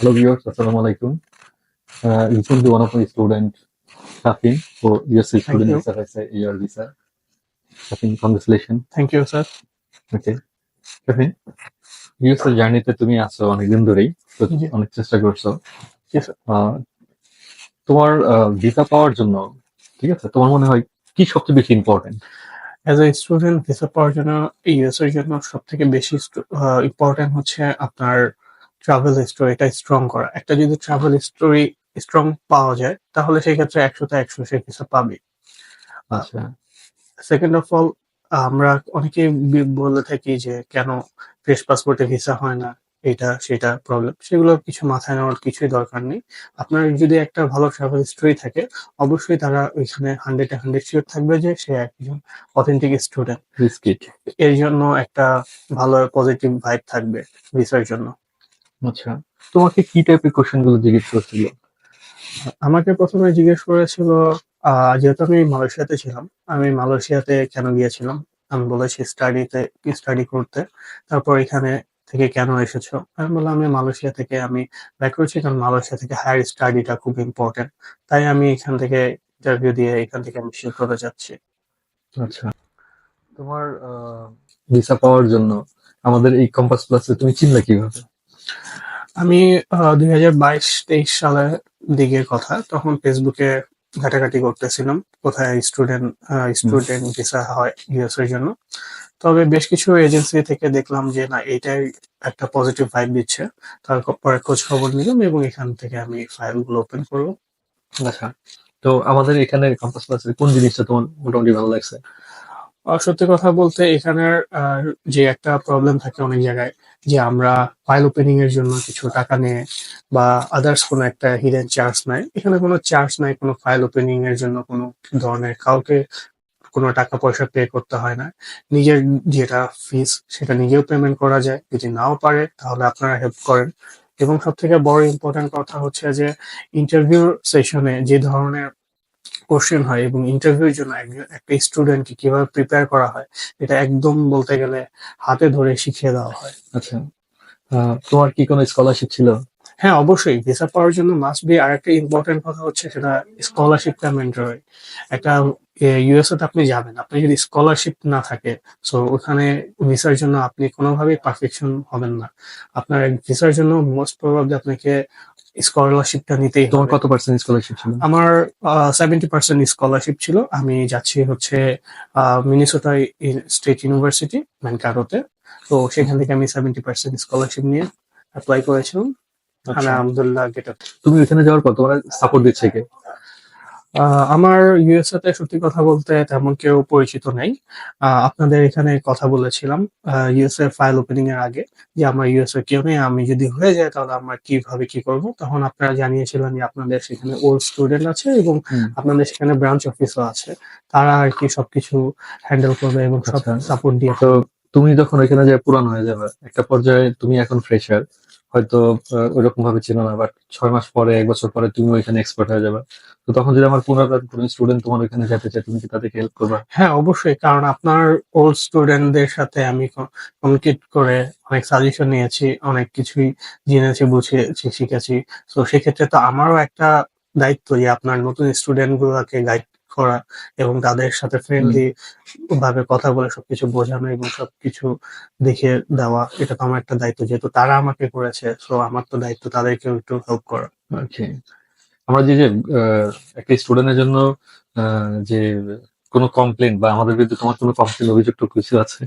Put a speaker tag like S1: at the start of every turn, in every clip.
S1: Hello viewers, Assalamu alaikum. Recently one of my student, Shafin, for USA
S2: Thank
S1: student
S2: you.
S1: visa has a year visa. Shafin, congratulations.
S2: Thank you, sir.
S1: Okay. Shafin, USA জার্নিতে তুমি আছো অনেকদিন ধরেই, তো
S2: জি
S1: অনেক চেষ্টা করছো।
S2: জি sir.
S1: আহ, তোমার ভিসা পাওয়ার জন্য, ঠিক আছে, তোমার মনে হয় কি সবচেয়ে বেশি important?
S2: As a student visa পাওয়ার জন্য ইউএস এর জন্য সবথেকে বেশি ইম্পর্টেন্ট হচ্ছে আপনার ট্রাভেল হিস্টোরিটা স্ট্রং করা। একটা যদি ট্রাভেল হিস্টোরি স্ট্রং পাওয়া যায় তাহলে সেই ক্ষেত্রে 100তে 100 সে ভিসা পাবে।
S1: আচ্ছা,
S2: সেকেন্ড অফ অল, আমরা অনেকেই বলে থাকি যে কেন ফ্রেশ পাসপোর্টে ভিসা হয় না, এটা সেটা প্রবলেম, সেগুলো কিছু মাথায় নেওয়ার কিছুই দরকার নেই। আপনার যদি একটা ভালো ট্রাভেল হিস্টরি থাকে, অবশ্যই তারা ওইখানে 100-100 শিওর থাকবে যে সে একজন অথেন্টিক স্টুডেন্ট।
S1: বিস্কিট।
S2: এর জন্য একটা ভালো পজিটিভ ভাইব থাকবে ভিসার জন্য।
S1: আচ্ছা, তোমাকে কি টাইপের কোশ্চেন গুলো জিজ্ঞেস করছিল?
S2: আমাকে প্রথমে জিজ্ঞেস করেছিল, যেহেতু আমি মালয়েশিয়াতে ছিলাম, আমি মালয়েশিয়াতে কেন গিয়েছিলাম। আমি বলেছি স্টাডি করতে। তারপর এখানে থেকে কেন এসেছো? আমি বললাম আমি মালয়েশিয়া থেকে আমি ব্যাক করেছি, কারণ মালয়েশিয়া থেকে হায়ার স্টাডিটা খুব ইম্পর্টেন্ট। তাই আমি এখান থেকে ইন্টারভিউ দিয়ে এখান থেকে আমি শিফট হতে চাচ্ছি।
S1: আচ্ছা, তোমার ভিসা পাওয়ার জন্য আমাদের এই কম্পাস প্লাসে তুমি চিনলে কিভাবে?
S2: আমি 2022-23 সালের দিকের কথা, তখন ফেসবুকে ঘাটাঘাটি করতেছিলাম কোথায়
S1: হুম,
S2: স্টুডেন্ট ভিসা হয় ইউএস এর জন্য। তবে বেশ কিছু এজেন্সি থেকে দেখলাম যে না, এটাই একটা পজিটিভ ভাইব দিচ্ছে। তারপরে খোঁজ খবর নিলাম এবং এখান থেকে আমি ফাইলগুলো ওপেন করলাম।
S1: আচ্ছা, তো আমাদের এখানে কম্পাস প্লাসের কোন জিনিসটা তোমার মোটামুটি ভালো লাগছে?
S2: সত্যি কথা বলতে এখানের যে একটা প্রবলেম থাকে অনেক জায়গায়, যে আমরা ফাইল ওপেনিং এর জন্য কিছু টাকা নেয় বা আদার্স কোনো একটা হিডেন চার্জ নেয়, এখানে কোনো চার্জ নাই। কোনো ফাইল ওপেনিং এর জন্য কোনো ধরনের কাউকে কোনো টাকা পয়সা পে করতে হয় না। নিজের যেটা ফিস সেটা নিজেও পেমেন্ট করা যায়। যদি নাও পারে তাহলে আপনারা হেল্প করেন। এবং সব থেকে বড় ইম্পর্টেন্ট কথা হচ্ছে যে ইন্টারভিউ সেশনে যে ধরনের কোশ্চেন হয় এবং ইন্টারভিউর জন্য একটা স্টুডেন্টকে কিভাবে প্রিপেয়ার করা হয়, এটা একদম বলতে গেলে হাতে ধরে শিখিয়ে দেওয়া হয়।
S1: আচ্ছা, তোমার কি কোনো স্কলারশিপ ছিল?
S2: হ্যাঁ, অবশ্যই ভিসা পাওয়ার জন্য মাস্ট বি। আরেকটা ইম্পর্টেন্ট কথা হচ্ছে সেটা স্কলারশিপটা ম্যান্ডেটরি। একটা ইউএসএ তে আপনি যাবেন, আপনি যদি স্কলারশিপ না থাকে, সো ওখানে ভিসার জন্য আপনি কোনোভাবেই পারফেকশন হবেন না। আপনার ভিসার জন্য মোস্ট প্রবাবলি আপনাকে স্কলারশিপটা নিতেই
S1: তোমার
S2: হবে।
S1: কত পার্সেন্ট স্কলারশিপ ছিল?
S2: আমার 70% স্কলারশিপ ছিল। আমি যাচ্ছি হচ্ছে মিনেসোটা স্টেট ইউনিভার্সিটি ম্যানকাডোতে। তো সেখান থেকে আমি 70% স্কলারশিপ নিয়ে অ্যাপ্লাই করেছিলাম।
S1: আচ্ছা,
S2: আলহামদুলিল্লাহ গেট।
S1: তুমি ওখানে যাওয়ার পর তোমার সাপোর্ট দিচ্ছে কে?
S2: আমার ইউএসএ তে সত্যি কথা বলতে তেমন কেউ পরিচিত নেই। আপনাদের এখানে কথা বলেছিলাম ইউএসএ ফাইল ওপেনিং এর আগে, যে আমার ইউএসএ কেউ নেই, আমি যদি হয়ে যায় তাহলে আমরা কিভাবে কি করব। তখন আপনারা জানিয়েছিলেন যে আপনাদের সেখানে ওল্ড স্টুডেন্ট আছে এবং
S1: হুম,
S2: আপনাদের সেখানে ব্রাঞ্চ অফিসও আছে। তারা আর কি সবকিছু হ্যান্ডেল করবে এবং সব
S1: আচ্ছা,
S2: সাপোর্ট দিয়ে
S1: তো
S2: থাকবে।
S1: তুমি যখন ওইখানে যায় পুরান হয়ে যাবে একটা পর্যায়ে, তুমি এখন ফ্রেশার, হয়তো ওইরকম ভাবে চেনো না, বাট 6 মাস পরে 1 বছর পরে তুমি ওইখানে এক্সপার্ট হয়ে যাবে। তো তখন যদি আমার পুনরায় কোনো স্টুডেন্ট তোমার ওইখানে যেতে চায়, তুমি কি তাদেরকে হেল্প করবা?
S2: হ্যাঁ, অবশ্যই। কারণ আপনার ওল্ড স্টুডেন্টদের সাথে আমি কমিউনিকেট করে অনেক সাজেশন নিয়েছি, অনেক কিছুই জেনেছি, বুঝেছি, শিখেছি। তো সেক্ষেত্রে তো আমারও একটা দায়িত্ব যে আপনার নতুন স্টুডেন্ট গুলাকে গাইড করা এবং তাদের সাথে
S1: হুম,
S2: ফ্রেন্ডলি ভাবে কথা বলে সবকিছু বোঝানো এবং সবকিছু দেখিয়ে দেওয়া। এটা তো আমার একটা দায়িত্ব, যেহেতু তারা আমাকে করেছে, সো আমার তো দায়িত্ব তাদেরকেও একটু হেল্প করা।
S1: ওকে। আমরা যে যে একটা স্টুডেন্টের জন্য যে কোনো কমপ্লেন বা আমাদের বিরুদ্ধে তোমার কোনো কমপ্লেন অভিযোগ তো কিছু আছে?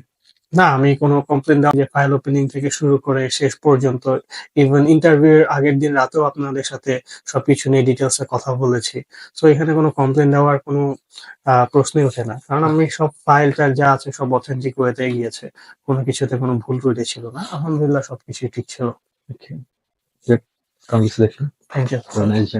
S2: না, আমি কোনো কমপ্লেন দেওয়া যে ফাইল ওপেনিং থেকে শুরু করে শেষ পর্যন্ত, ইভেন ইন্টারভিউর আগের দিন রাতেও আপনাদের সাথে সবকিছু নিয়ে ডিটেলস এ কথা বলেছি। সো এখানে কোনো কমপ্লেন দেওয়ার কোনো প্রশ্নই ওঠে না, কারণ আমি সব ফাইল টাইল যা আছে সব অথেন্টিক ওয়েতে গিয়েছে। কোনো কিছুতে কোনো ভুল ত্রুটি ছিল না। আলহামদুলিল্লাহ সবকিছুই ঠিক ছিল।
S1: Okay, congratulation.
S2: Thank you.
S1: Nice.